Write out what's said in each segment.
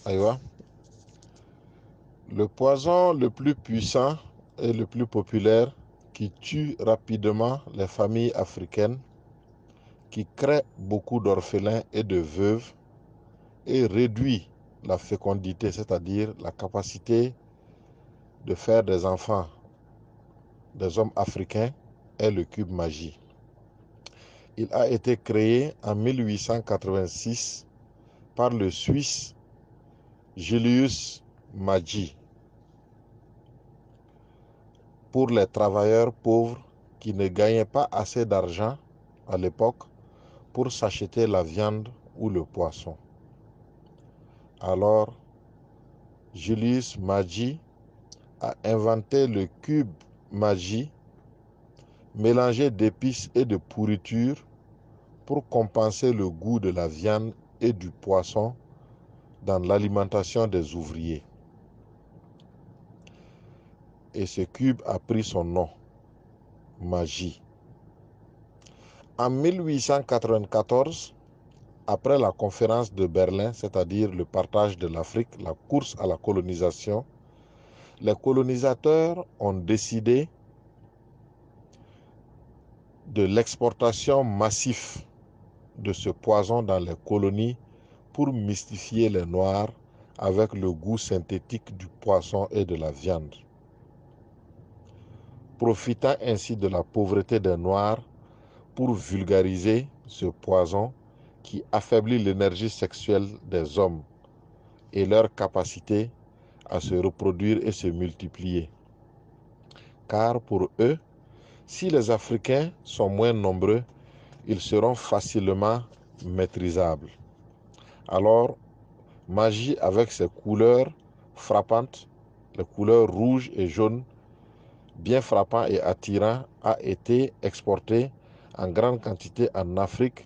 Aïwa. Le poison le plus puissant et le plus populaire qui tue rapidement les familles africaines, qui crée beaucoup d'orphelins et de veuves et réduit la fécondité, c'est-à-dire la capacité de faire des enfants des hommes africains, est le cube magie. Il a été créé en 1886 par le Suisse Julius Maggi pour les travailleurs pauvres qui ne gagnaient pas assez d'argent à l'époque pour s'acheter la viande ou le poisson. Alors, Julius Maggi a inventé le cube Maggi mélangé d'épices et de pourriture pour compenser le goût de la viande et du poisson dans l'alimentation des ouvriers. Et ce cube a pris son nom, Maggi. En 1894, après la conférence de Berlin, c'est-à-dire le partage de l'Afrique, la course à la colonisation, les colonisateurs ont décidé de l'exportation massive de ce poison dans les colonies pour mystifier les Noirs avec le goût synthétique du poisson et de la viande. Profitant ainsi de la pauvreté des Noirs pour vulgariser ce poison qui affaiblit l'énergie sexuelle des hommes et leur capacité à se reproduire et se multiplier. Car pour eux, si les Africains sont moins nombreux, ils seront facilement maîtrisables. Alors, Maggi, avec ses couleurs frappantes, les couleurs rouges et jaunes, bien frappant et attirant, a été exporté en grande quantité en Afrique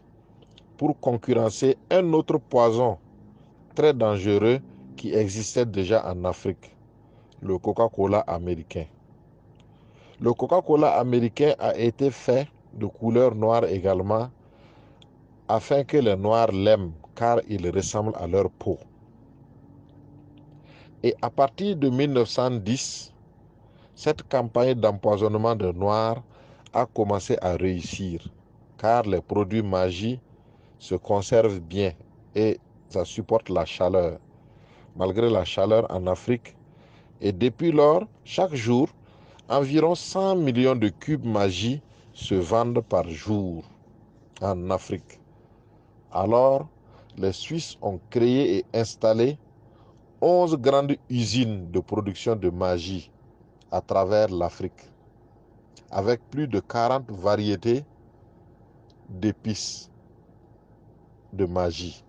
pour concurrencer un autre poison très dangereux qui existait déjà en Afrique, le Coca-Cola américain. Le Coca-Cola américain a été fait de couleur noire également, afin que les Noirs l'aiment, car il ressemble à leur peau. Et à partir de 1910, cette campagne d'empoisonnement des Noirs a commencé à réussir, car les produits Maggi se conservent bien et ça supporte la chaleur, malgré la chaleur en Afrique. Et depuis lors, chaque jour, environ 100 millions de cubes Maggi se vendent par jour en Afrique. Alors, les Suisses ont créé et installé 11 grandes usines de production de Maggi à travers l'Afrique, avec plus de 40 variétés d'épices de Maggi.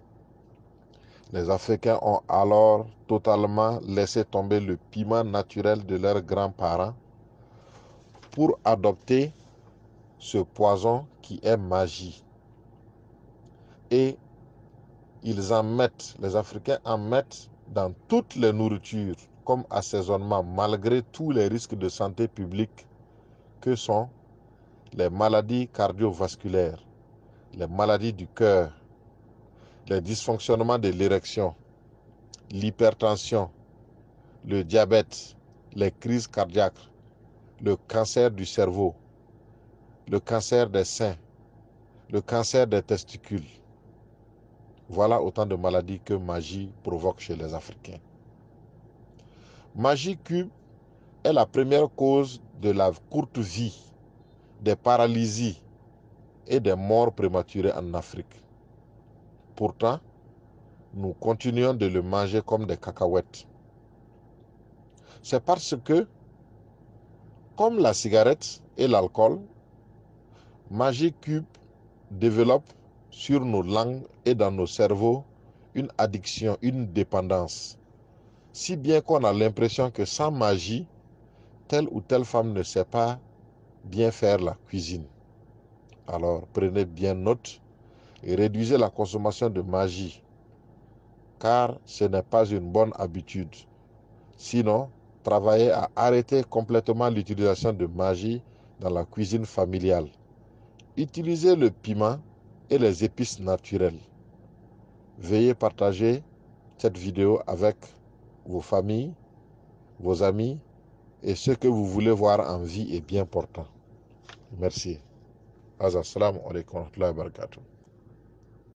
Les Africains ont alors totalement laissé tomber le piment naturel de leurs grands-parents pour adopter ce poison qui est Maggi. Et les Africains en mettent dans toutes les nourritures comme assaisonnement, malgré tous les risques de santé publique que sont les maladies cardiovasculaires, les maladies du cœur, les dysfonctionnements de l'érection, l'hypertension, le diabète, les crises cardiaques, le cancer du cerveau, le cancer des seins, le cancer des testicules. Voilà autant de maladies que Maggi provoque chez les Africains. Maggi Cube est la première cause de la courte vie, des paralysies et des morts prématurées en Afrique. Pourtant, nous continuons de le manger comme des cacahuètes. C'est parce que, comme la cigarette et l'alcool, Maggi Cube développe sur nos langues et dans nos cerveaux une addiction, une dépendance. Si bien qu'on a l'impression que sans Maggi, telle ou telle femme ne sait pas bien faire la cuisine. Alors prenez bien note et réduisez la consommation de Maggi, car ce n'est pas une bonne habitude. Sinon, travaillez à arrêter complètement l'utilisation de Maggi dans la cuisine familiale. Utilisez le piment et les épices naturelles. Veuillez partager cette vidéo avec vos familles, vos amis et ceux que vous voulez voir en vie est bien portant. Merci. Assalamu alaikum wa rahmatullahi wa barakatuh.